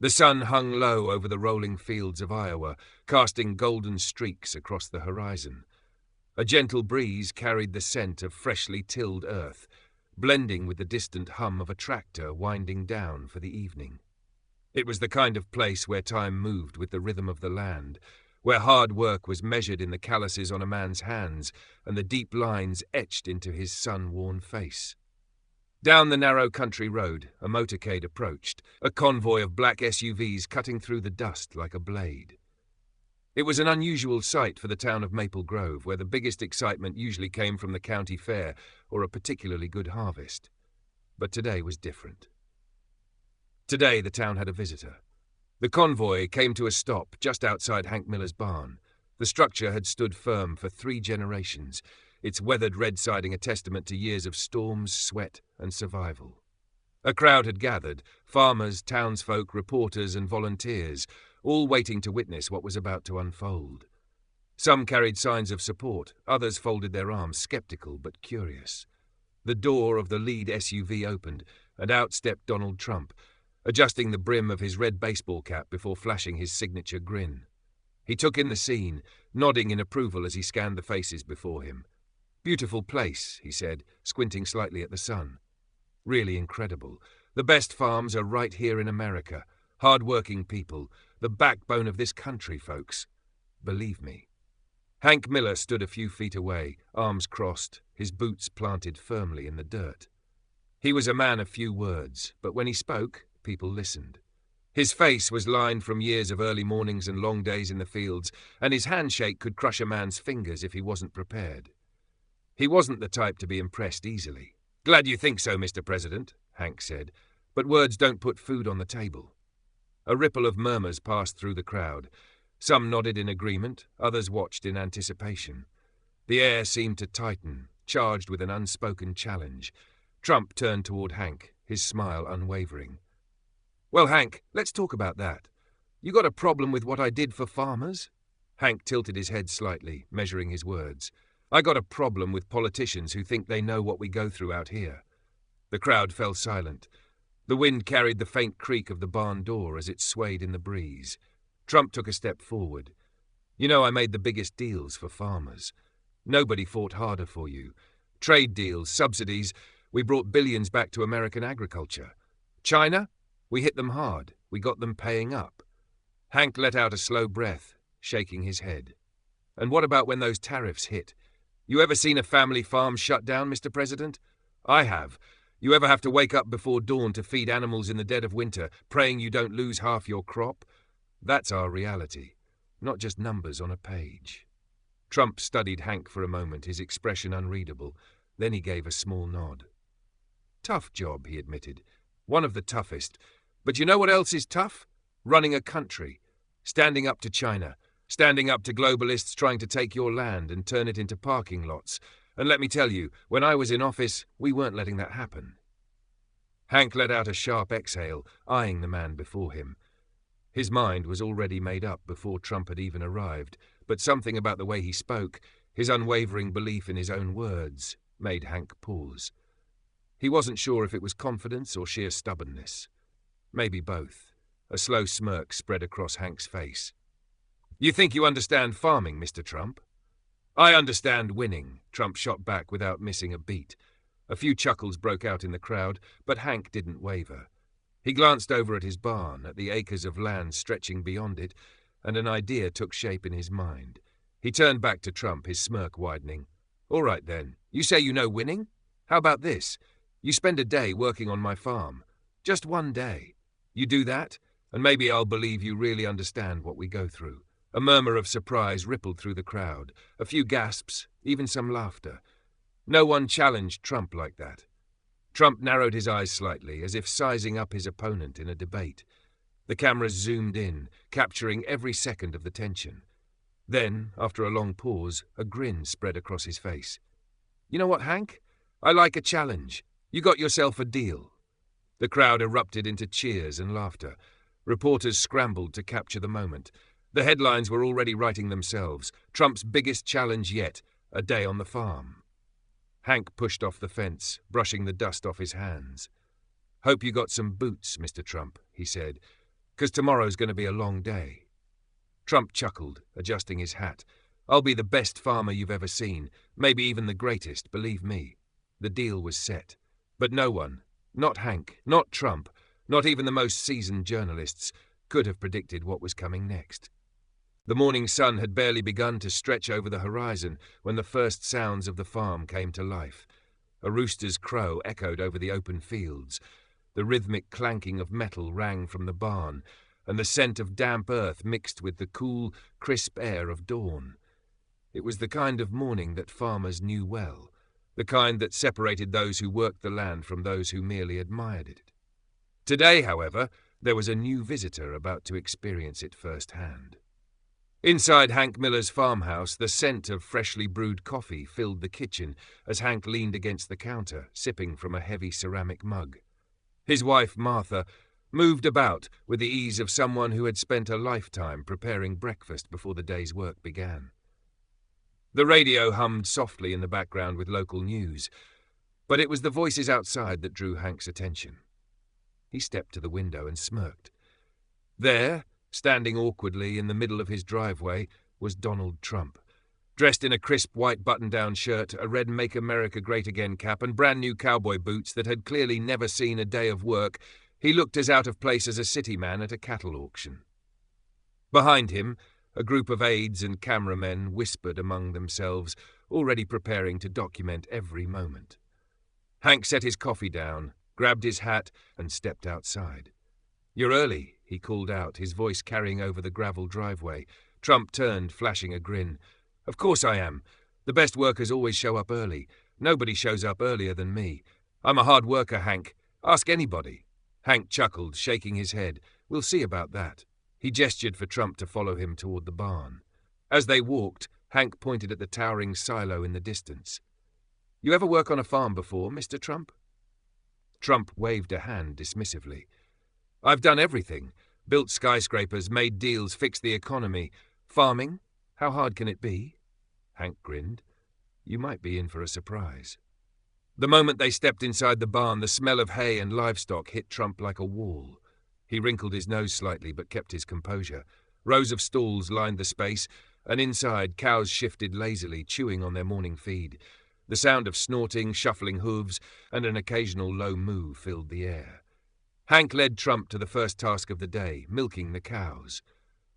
The sun hung low over the rolling fields of Iowa, casting golden streaks across the horizon. A gentle breeze carried the scent of freshly tilled earth, blending with the distant hum of a tractor winding down for the evening. It was the kind of place where time moved with the rhythm of the land, where hard work was measured in the calluses on a man's hands and the deep lines etched into his sun-worn face. Down the narrow country road, a motorcade approached, a convoy of black SUVs cutting through the dust like a blade. It was an unusual sight for the town of Maple Grove, where the biggest excitement usually came from the county fair or a particularly good harvest. But today was different. Today the town had a visitor. The convoy came to a stop just outside Hank Miller's barn. The structure had stood firm for 3 generations, its weathered red siding a testament to years of storms, sweat, and survival. A crowd had gathered, farmers, townsfolk, reporters, and volunteers, all waiting to witness what was about to unfold. Some carried signs of support, others folded their arms, skeptical but curious. The door of the lead SUV opened, and out stepped Donald Trump, adjusting the brim of his red baseball cap before flashing his signature grin. He took in the scene, nodding in approval as he scanned the faces before him. "Beautiful place," he said, squinting slightly at the sun. "Really incredible. The best farms are right here in America. Hard-working people, the backbone of this country, folks. Believe me." Hank Miller stood a few feet away, arms crossed, his boots planted firmly in the dirt. He was a man of few words, but when he spoke, people listened. His face was lined from years of early mornings and long days in the fields, and his handshake could crush a man's fingers if he wasn't prepared. He wasn't the type to be impressed easily. "Glad you think so, Mr. President," Hank said, "but words don't put food on the table." A ripple of murmurs passed through the crowd. Some nodded in agreement, others watched in anticipation. The air seemed to tighten, charged with an unspoken challenge. Trump turned toward Hank, his smile unwavering. "Well, Hank, let's talk about that. You got a problem with what I did for farmers?" Hank tilted his head slightly, measuring his words. "I got a problem with politicians who think they know what we go through out here." The crowd fell silent. The wind carried the faint creak of the barn door as it swayed in the breeze. Trump took a step forward. "You know I made the biggest deals for farmers. Nobody fought harder for you. Trade deals, subsidies, we brought billions back to American agriculture. China? We hit them hard. We got them paying up." Hank let out a slow breath, shaking his head. "And what about when those tariffs hit? You ever seen a family farm shut down, Mr. President? I have. You ever have to wake up before dawn to feed animals in the dead of winter, praying you don't lose half your crop? That's our reality, not just numbers on a page." Trump studied Hank for a moment, his expression unreadable. Then he gave a small nod. "Tough job," he admitted. "One of the toughest. But you know what else is tough? Running a country. Standing up to China. Standing up to globalists trying to take your land and turn it into parking lots. And let me tell you, when I was in office, we weren't letting that happen." Hank let out a sharp exhale, eyeing the man before him. His mind was already made up before Trump had even arrived, but something about the way he spoke, his unwavering belief in his own words, made Hank pause. He wasn't sure if it was confidence or sheer stubbornness. Maybe both. A slow smirk spread across Hank's face. "You think you understand farming, Mr. Trump?" "I understand winning," Trump shot back without missing a beat. A few chuckles broke out in the crowd, but Hank didn't waver. He glanced over at his barn, at the acres of land stretching beyond it, and an idea took shape in his mind. He turned back to Trump, his smirk widening. "All right then, you say you know winning? How about this? You spend a day working on my farm. Just one day. You do that, and maybe I'll believe you really understand what we go through." A murmur of surprise rippled through the crowd, a few gasps, even some laughter. No one challenged Trump like that. Trump narrowed his eyes slightly, as if sizing up his opponent in a debate. The cameras zoomed in, capturing every second of the tension. Then, after a long pause, a grin spread across his face. "You know what, Hank? I like a challenge. You got yourself a deal." The crowd erupted into cheers and laughter. Reporters scrambled to capture the moment. The headlines were already writing themselves. Trump's biggest challenge yet, a day on the farm. Hank pushed off the fence, brushing the dust off his hands. "Hope you got some boots, Mr. Trump," he said. 'cause tomorrow's going to be a long day." Trump chuckled, adjusting his hat. "I'll be the best farmer you've ever seen, maybe even the greatest, believe me." The deal was set. But no one, not Hank, not Trump, not even the most seasoned journalists, could have predicted what was coming next. The morning sun had barely begun to stretch over the horizon when the first sounds of the farm came to life. A rooster's crow echoed over the open fields. The rhythmic clanking of metal rang from the barn, and the scent of damp earth mixed with the cool, crisp air of dawn. It was the kind of morning that farmers knew well, the kind that separated those who worked the land from those who merely admired it. Today, however, there was a new visitor about to experience it firsthand. Inside Hank Miller's farmhouse, the scent of freshly brewed coffee filled the kitchen as Hank leaned against the counter, sipping from a heavy ceramic mug. His wife, Martha, moved about with the ease of someone who had spent a lifetime preparing breakfast before the day's work began. The radio hummed softly in the background with local news, but it was the voices outside that drew Hank's attention. He stepped to the window and smirked. There, standing awkwardly in the middle of his driveway, was Donald Trump. Dressed in a crisp white button-down shirt, a red Make America Great Again cap, and brand-new cowboy boots that had clearly never seen a day of work, he looked as out of place as a city man at a cattle auction. Behind him, a group of aides and cameramen whispered among themselves, already preparing to document every moment. Hank set his coffee down, grabbed his hat, and stepped outside. "You're early," he called out, his voice carrying over the gravel driveway. Trump turned, flashing a grin. "Of course I am. The best workers always show up early. Nobody shows up earlier than me. I'm a hard worker, Hank. Ask anybody." Hank chuckled, shaking his head. "We'll see about that." He gestured for Trump to follow him toward the barn. As they walked, Hank pointed at the towering silo in the distance. "You ever work on a farm before, Mr. Trump?" Trump waved a hand dismissively. "I've done everything. Built skyscrapers, made deals, fixed the economy. Farming? How hard can it be?" Hank grinned. "You might be in for a surprise." The moment they stepped inside the barn, the smell of hay and livestock hit Trump like a wall. He wrinkled his nose slightly but kept his composure. Rows of stalls lined the space, and inside cows shifted lazily, chewing on their morning feed. The sound of snorting, shuffling hooves, and an occasional low moo filled the air. Hank led Trump to the first task of the day, milking the cows.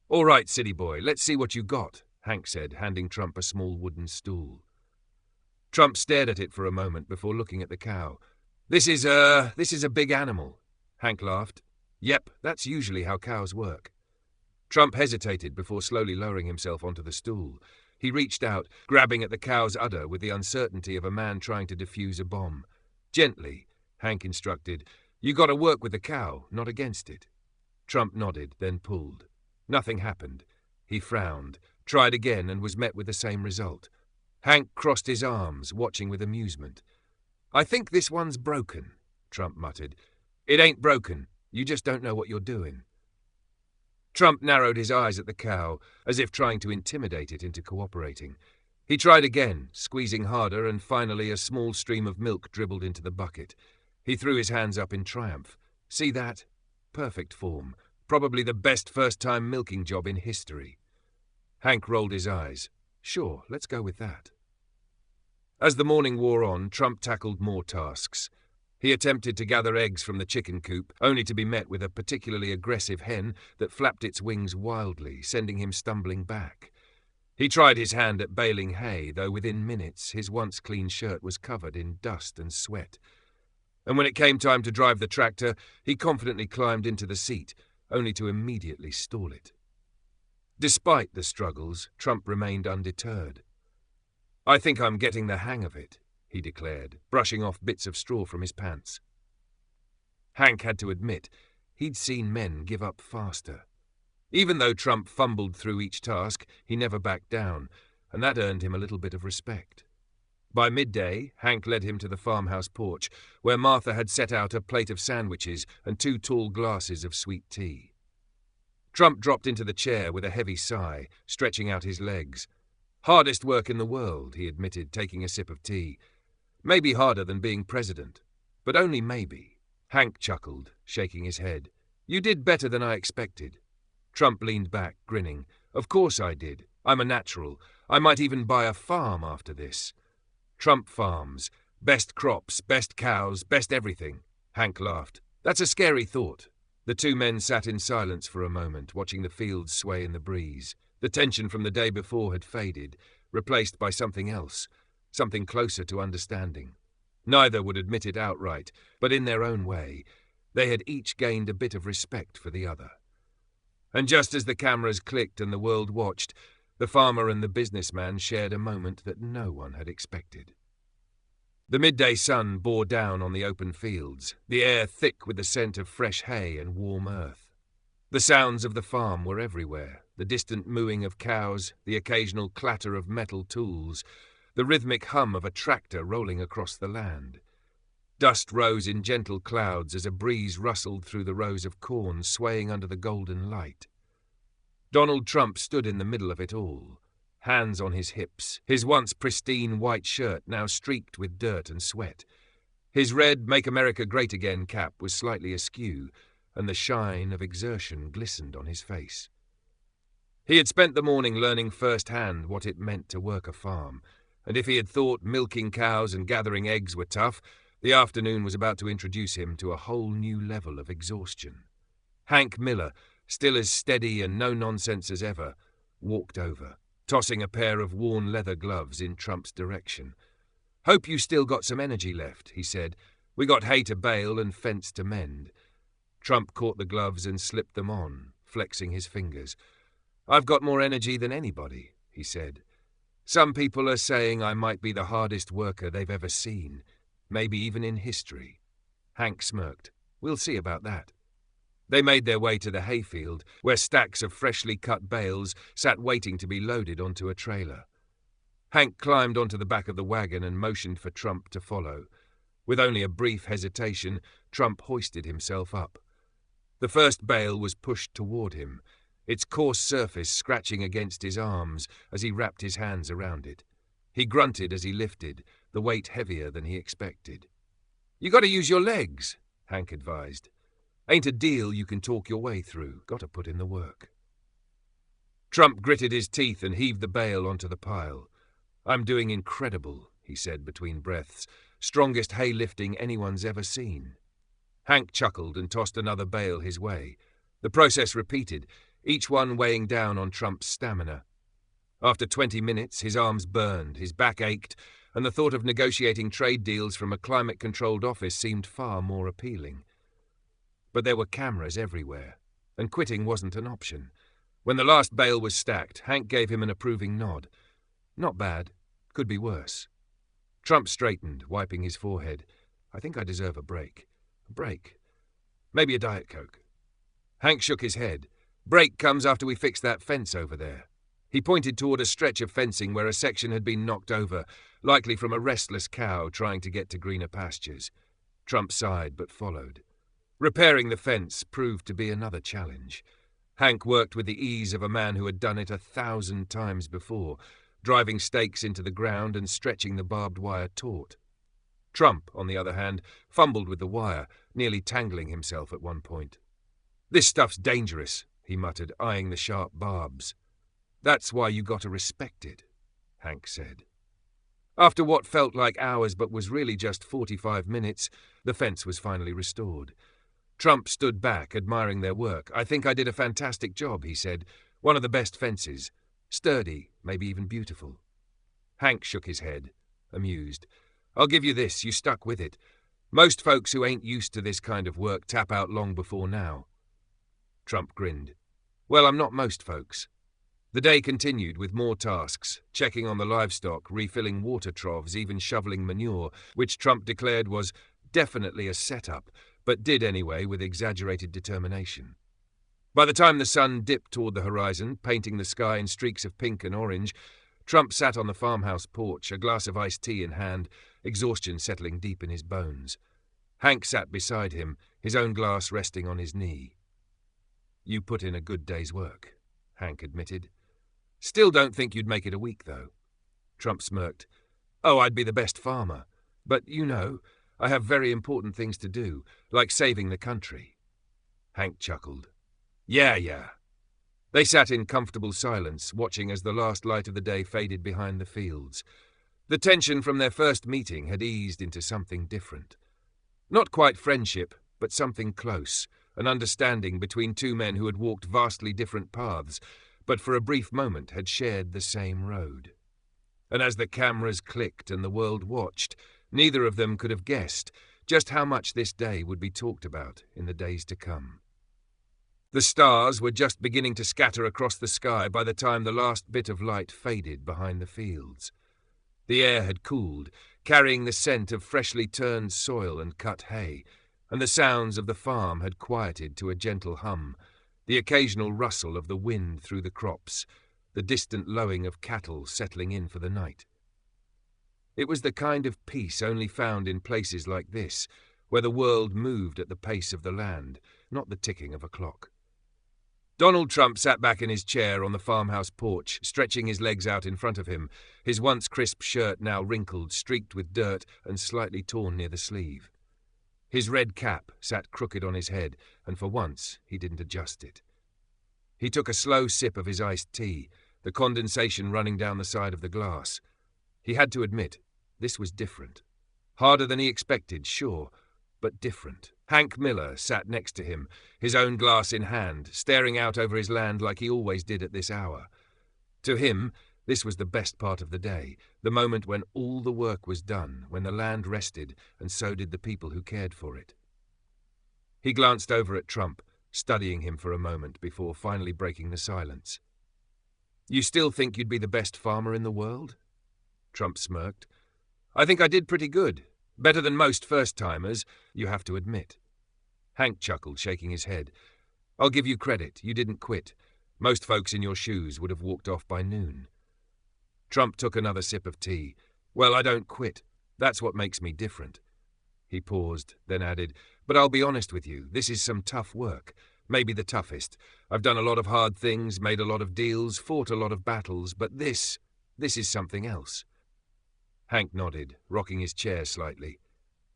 "All right, city boy, let's see what you got," Hank said, handing Trump a small wooden stool. Trump stared at it for a moment before looking at the cow. This is a big animal." Hank laughed. "Yep, that's usually how cows work." Trump hesitated before slowly lowering himself onto the stool. He reached out, grabbing at the cow's udder with the uncertainty of a man trying to defuse a bomb. "Gently," Hank instructed. "You got to work with the cow, not against it." Trump nodded, then pulled. Nothing happened. He frowned, tried again, and was met with the same result. Hank crossed his arms, watching with amusement. "I think this one's broken," Trump muttered. "It ain't broken. You just don't know what you're doing." Trump narrowed his eyes at the cow, as if trying to intimidate it into cooperating. He tried again, squeezing harder, and finally a small stream of milk dribbled into the bucket. He threw his hands up in triumph. "See that? Perfect form. Probably the best first-time milking job in history." Hank rolled his eyes. "Sure, let's go with that." As the morning wore on, Trump tackled more tasks. He attempted to gather eggs from the chicken coop, only to be met with a particularly aggressive hen that flapped its wings wildly, sending him stumbling back. He tried his hand at baling hay, though within minutes his once clean shirt was covered in dust and sweat. And when it came time to drive the tractor, he confidently climbed into the seat, only to immediately stall it. Despite the struggles, Trump remained undeterred. "I think I'm getting the hang of it," he declared, brushing off bits of straw from his pants. Hank had to admit, he'd seen men give up faster. Even though Trump fumbled through each task, he never backed down, and that earned him a little bit of respect. By midday, Hank led him to the farmhouse porch, where Martha had set out a plate of sandwiches and 2 tall glasses of sweet tea. Trump dropped into the chair with a heavy sigh, stretching out his legs. "Hardest work in the world," he admitted, taking a sip of tea. "Maybe harder than being president, but only maybe." Hank chuckled, shaking his head. You did better than I expected. Trump leaned back, grinning. Of course I did. I'm a natural. I might even buy a farm after this. Trump Farms. Best crops, best cows, best everything. Hank laughed. That's a scary thought. The two men sat in silence for a moment, watching the fields sway in the breeze. The tension from the day before had faded, replaced by something else, something closer to understanding. Neither would admit it outright, but in their own way, they had each gained a bit of respect for the other. And just as the cameras clicked and the world watched, the farmer and the businessman shared a moment that no one had expected. The midday sun bore down on the open fields, the air thick with the scent of fresh hay and warm earth. The sounds of the farm were everywhere, the distant mooing of cows, the occasional clatter of metal tools, the rhythmic hum of a tractor rolling across the land. Dust rose in gentle clouds as a breeze rustled through the rows of corn swaying under the golden light. Donald Trump stood in the middle of it all, hands on his hips, his once pristine white shirt now streaked with dirt and sweat. His red Make America Great Again cap was slightly askew, and the shine of exertion glistened on his face. He had spent the morning learning firsthand what it meant to work a farm, and if he had thought milking cows and gathering eggs were tough, the afternoon was about to introduce him to a whole new level of exhaustion. Hank Miller, still as steady and no-nonsense as ever, walked over, tossing a pair of worn leather gloves in Trump's direction. "Hope you still got some energy left," he said. "We got hay to bale and fence to mend." Trump caught the gloves and slipped them on, flexing his fingers. "I've got more energy than anybody," he said. "Some people are saying I might be the hardest worker they've ever seen, maybe even in history." Hank smirked. "We'll see about that." They made their way to the hayfield, where stacks of freshly cut bales sat waiting to be loaded onto a trailer. Hank climbed onto the back of the wagon and motioned for Trump to follow. With only a brief hesitation, Trump hoisted himself up. The first bale was pushed toward him, its coarse surface scratching against his arms as he wrapped his hands around it. He grunted as he lifted, the weight heavier than he expected. "You gotta use your legs," Hank advised. "Ain't a deal you can talk your way through. Gotta put in the work." Trump gritted his teeth and heaved the bale onto the pile. "I'm doing incredible," he said between breaths. "Strongest hay lifting anyone's ever seen." Hank chuckled and tossed another bale his way. The process repeated, each one weighing down on Trump's stamina. After 20 minutes, his arms burned, his back ached, and the thought of negotiating trade deals from a climate-controlled office seemed far more appealing. But there were cameras everywhere, and quitting wasn't an option. When the last bale was stacked, Hank gave him an approving nod. "Not bad. Could be worse." Trump straightened, wiping his forehead. "I think I deserve a break. A break. Maybe a Diet Coke." Hank shook his head. "Break comes after we fix that fence over there." He pointed toward a stretch of fencing where a section had been knocked over, likely from a restless cow trying to get to greener pastures. Trump sighed but followed. Repairing the fence proved to be another challenge. Hank worked with the ease of a man who had done it 1,000 times before, driving stakes into the ground and stretching the barbed wire taut. Trump, on the other hand, fumbled with the wire, nearly tangling himself at one point. "This stuff's dangerous," he muttered, eyeing the sharp barbs. "That's why you gotta respect it," Hank said. After what felt like hours but was really just 45 minutes, the fence was finally restored. Trump stood back, admiring their work. "I think I did a fantastic job," he said. "One of the best fences. Sturdy, maybe even beautiful." Hank shook his head, amused. "I'll give you this, you stuck with it. Most folks who ain't used to this kind of work tap out long before now." Trump grinned. "Well, I'm not most folks." The day continued with more tasks, checking on the livestock, refilling water troughs, even shoveling manure, which Trump declared was definitely a setup, but did anyway with exaggerated determination. By the time the sun dipped toward the horizon, painting the sky in streaks of pink and orange, Trump sat on the farmhouse porch, a glass of iced tea in hand, exhaustion settling deep in his bones. Hank sat beside him, his own glass resting on his knee. "You put in a good day's work," Hank admitted. "Still don't think you'd make it a week, though." Trump smirked. "Oh, I'd be the best farmer. But, I have very important things to do, like saving the country." Hank chuckled. Yeah. They sat in comfortable silence, watching as the last light of the day faded behind the fields. The tension from their first meeting had eased into something different. Not quite friendship, but something close, an understanding between two men who had walked vastly different paths, but for a brief moment had shared the same road. And as the cameras clicked and the world watched, neither of them could have guessed just how much this day would be talked about in the days to come. The stars were just beginning to scatter across the sky by the time the last bit of light faded behind the fields. The air had cooled, carrying the scent of freshly turned soil and cut hay, and the sounds of the farm had quieted to a gentle hum, the occasional rustle of the wind through the crops, the distant lowing of cattle settling in for the night. It was the kind of peace only found in places like this, where the world moved at the pace of the land, not the ticking of a clock. Donald Trump sat back in his chair on the farmhouse porch, stretching his legs out in front of him, his once crisp shirt now wrinkled, streaked with dirt, and slightly torn near the sleeve. His red cap sat crooked on his head, and for once he didn't adjust it. He took a slow sip of his iced tea, the condensation running down the side of the glass. He had to admit, this was different. Harder than he expected, sure, but different. Hank Miller sat next to him, his own glass in hand, staring out over his land like he always did at this hour. To him, this was the best part of the day, the moment when all the work was done, when the land rested, and so did the people who cared for it. He glanced over at Trump, studying him for a moment before finally breaking the silence. "You still think you'd be the best farmer in the world?" Trump smirked. "I think I did pretty good. Better than most first-timers, you have to admit." Hank chuckled, shaking his head. "I'll give you credit. You didn't quit. Most folks in your shoes would have walked off by noon." Trump took another sip of tea. "Well, I don't quit. That's what makes me different." He paused, then added, "But I'll be honest with you, this is some tough work. Maybe the toughest. I've done a lot of hard things, made a lot of deals, fought a lot of battles, but this is something else." Hank nodded, rocking his chair slightly.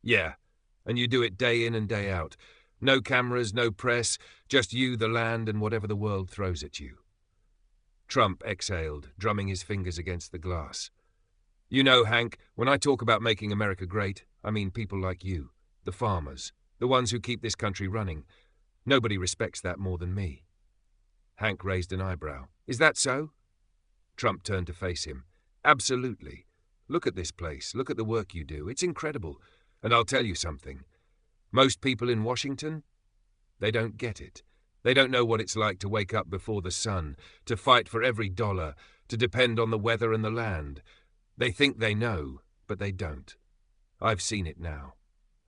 "Yeah, and you do it day in and day out. No cameras, no press, just you, the land, and whatever the world throws at you." Trump exhaled, drumming his fingers against the glass. "You know, Hank, when I talk about making America great, I mean people like you, the farmers, the ones who keep this country running. Nobody respects that more than me." Hank raised an eyebrow. "Is that so?" Trump turned to face him. "Absolutely. Look at this place. Look at the work you do. It's incredible. And I'll tell you something. Most people in Washington, they don't get it. They don't know what it's like to wake up before the sun, to fight for every dollar, to depend on the weather and the land. They think they know, but they don't. I've seen it now,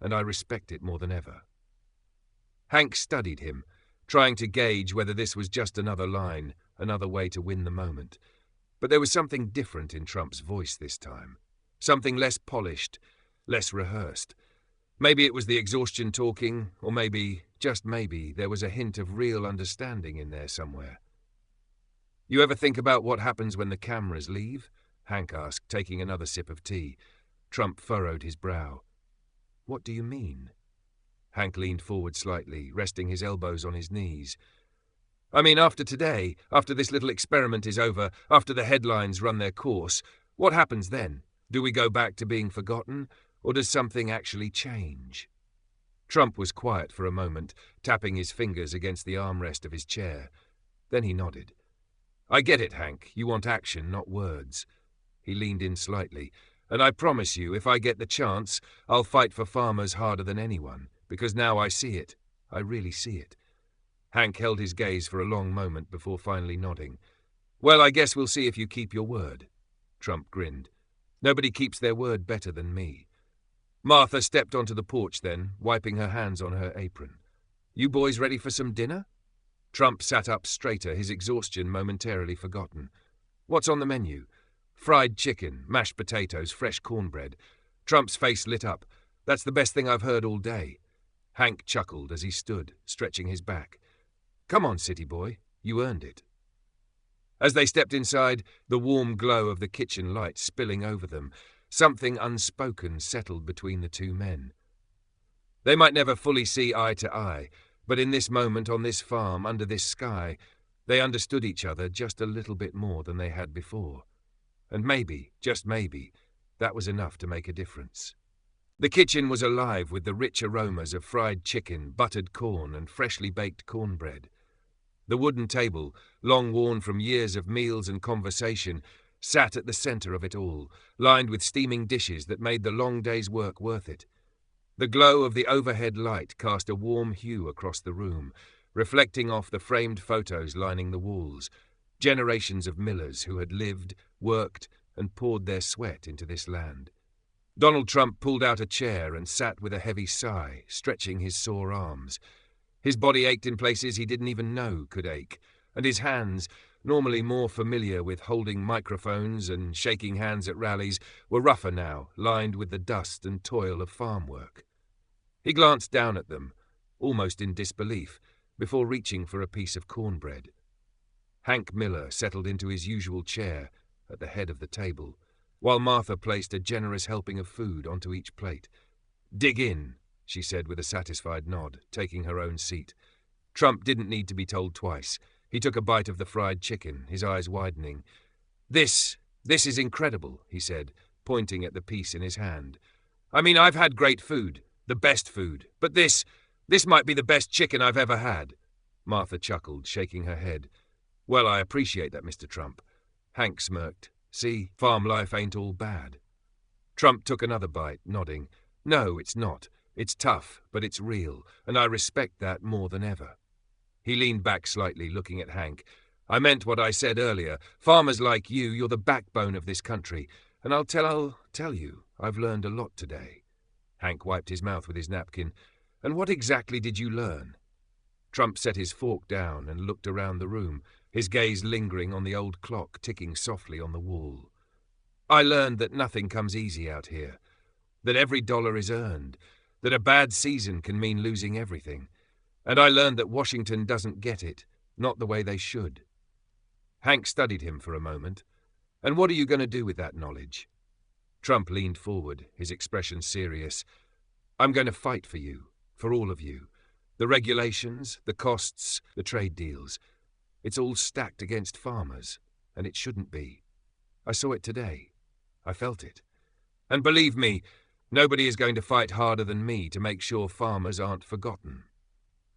and I respect it more than ever." Hank studied him, trying to gauge whether this was just another line, another way to win the moment. But there was something different in Trump's voice this time. Something less polished, less rehearsed. Maybe it was the exhaustion talking, or maybe, just maybe, there was a hint of real understanding in there somewhere. "You ever think about what happens when the cameras leave?" Hank asked, taking another sip of tea. Trump furrowed his brow. "What do you mean?" Hank leaned forward slightly, resting his elbows on his knees. "I mean, after today, after this little experiment is over, after the headlines run their course, what happens then? Do we go back to being forgotten, or does something actually change?" Trump was quiet for a moment, tapping his fingers against the armrest of his chair. Then he nodded. "I get it, Hank. You want action, not words." He leaned in slightly. "And I promise you, if I get the chance, I'll fight for farmers harder than anyone, because now I see it. I really see it." Hank held his gaze for a long moment before finally nodding. "Well, I guess we'll see if you keep your word." Trump grinned. "Nobody keeps their word better than me." Martha stepped onto the porch then, wiping her hands on her apron. "You boys ready for some dinner?" Trump sat up straighter, his exhaustion momentarily forgotten. "What's on the menu?" "Fried chicken, mashed potatoes, fresh cornbread." Trump's face lit up. "That's the best thing I've heard all day." Hank chuckled as he stood, stretching his back. "Come on, city boy, you earned it." As they stepped inside, the warm glow of the kitchen light spilling over them, something unspoken settled between the two men. They might never fully see eye to eye, But in this moment, on this farm, under this sky, they understood each other just a little bit more than they had before. And maybe, just maybe, that was enough to make a difference. The kitchen was alive with the rich aromas of fried chicken, buttered corn, and freshly baked cornbread. The wooden table, long worn from years of meals and conversation, sat at the center of it all, lined with steaming dishes that made the long day's work worth it. The glow of the overhead light cast a warm hue across the room, reflecting off the framed photos lining the walls, generations of millers who had lived, worked, and poured their sweat into this land. Donald Trump pulled out a chair and sat with a heavy sigh, stretching his sore arms. His body ached in places he didn't even know could ache, and his hands, normally more familiar with holding microphones and shaking hands at rallies, were rougher now, lined with the dust and toil of farm work. He glanced down at them, almost in disbelief, before reaching for a piece of cornbread. Hank Miller settled into his usual chair at the head of the table, while Martha placed a generous helping of food onto each plate. "Dig in," she said with a satisfied nod, taking her own seat. Trump didn't need to be told twice. He took a bite of the fried chicken, his eyes widening. This is incredible," he said, pointing at the piece in his hand. "I mean, I've had great food, the best food, but this might be the best chicken I've ever had." Martha chuckled, shaking her head. "Well, I appreciate that, Mr. Trump." Hank smirked. "See, farm life ain't all bad." Trump took another bite, nodding. "No, it's not. It's tough, but it's real, and I respect that more than ever." He leaned back slightly, looking at Hank. "I meant what I said earlier. Farmers like you, you're the backbone of this country, and I'll tell you, I've learned a lot today." Hank wiped his mouth with his napkin. "And what exactly did you learn?" Trump set his fork down and looked around the room, his gaze lingering on the old clock ticking softly on the wall. "I learned that nothing comes easy out here, that every dollar is earned, that a bad season can mean losing everything. And I learned that Washington doesn't get it, not the way they should." Hank studied him for a moment. "And what are you going to do with that knowledge?" Trump leaned forward, his expression serious. "I'm going to fight for you, for all of you. The regulations, the costs, the trade deals. It's all stacked against farmers, and it shouldn't be. I saw it today. I felt it. And believe me, nobody is going to fight harder than me to make sure farmers aren't forgotten."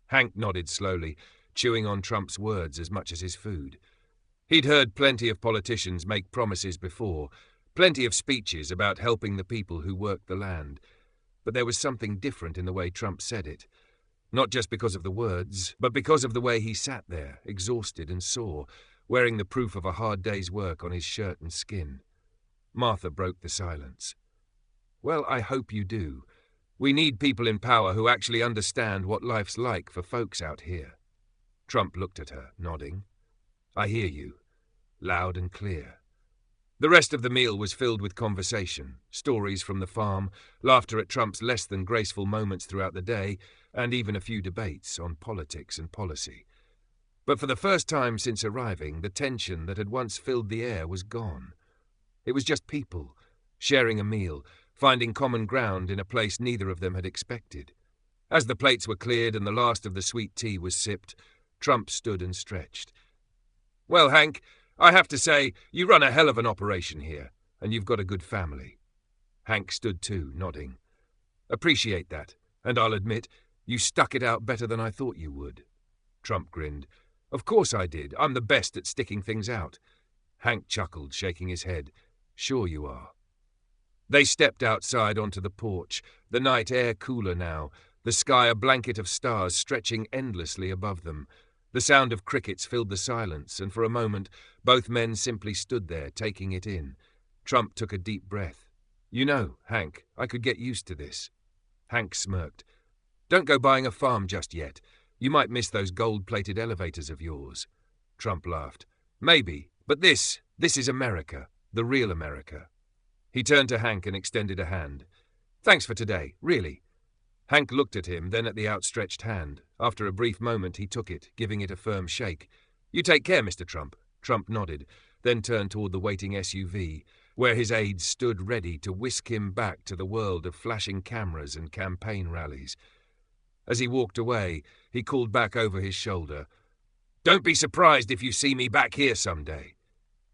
Hank nodded slowly, chewing on Trump's words as much as his food. He'd heard plenty of politicians make promises before, plenty of speeches about helping the people who worked the land. But there was something different in the way Trump said it. Not just because of the words, but because of the way he sat there, exhausted and sore, wearing the proof of a hard day's work on his shirt and skin. Martha broke the silence. "Well, I hope you do. We need people in power who actually understand what life's like for folks out here." Trump looked at her, nodding. "I hear you. Loud and clear." The rest of the meal was filled with conversation, stories from the farm, laughter at Trump's less than graceful moments throughout the day, and even a few debates on politics and policy. But for the first time since arriving, the tension that had once filled the air was gone. It was just people, sharing a meal, finding common ground in a place neither of them had expected. As the plates were cleared and the last of the sweet tea was sipped, Trump stood and stretched. "Well, Hank, I have to say, you run a hell of an operation here, and you've got a good family." Hank stood too, nodding. "Appreciate that, and I'll admit, you stuck it out better than I thought you would." Trump grinned. "Of course I did. I'm the best at sticking things out." Hank chuckled, shaking his head. "Sure you are." They stepped outside onto the porch, the night air cooler now, the sky a blanket of stars stretching endlessly above them. The sound of crickets filled the silence, and for a moment both men simply stood there, taking it in. Trump took a deep breath. "You know, Hank, I could get used to this." Hank smirked. "Don't go buying a farm just yet. You might miss those gold-plated elevators of yours." Trump laughed. "Maybe, but this is America, the real America." He turned to Hank and extended a hand. "Thanks for today, really." Hank looked at him, then at the outstretched hand. After a brief moment, he took it, giving it a firm shake. "You take care, Mr. Trump." Trump nodded, then turned toward the waiting SUV, where his aides stood ready to whisk him back to the world of flashing cameras and campaign rallies. As he walked away, he called back over his shoulder, "Don't be surprised if you see me back here someday."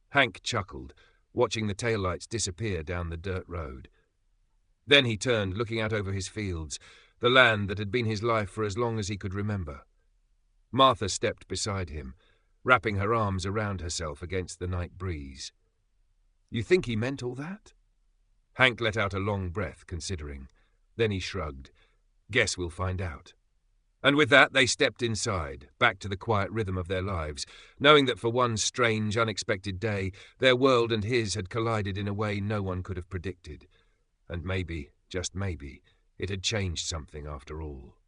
Hank chuckled, watching the taillights disappear down the dirt road. Then he turned, looking out over his fields, the land that had been his life for as long as he could remember. Martha stepped beside him, wrapping her arms around herself against the night breeze. "You think he meant all that?" Hank let out a long breath, considering. Then he shrugged. "Guess we'll find out." And with that, they stepped inside, back to the quiet rhythm of their lives, knowing that for one strange, unexpected day, their world and his had collided in a way no one could have predicted. And maybe, just maybe, it had changed something after all.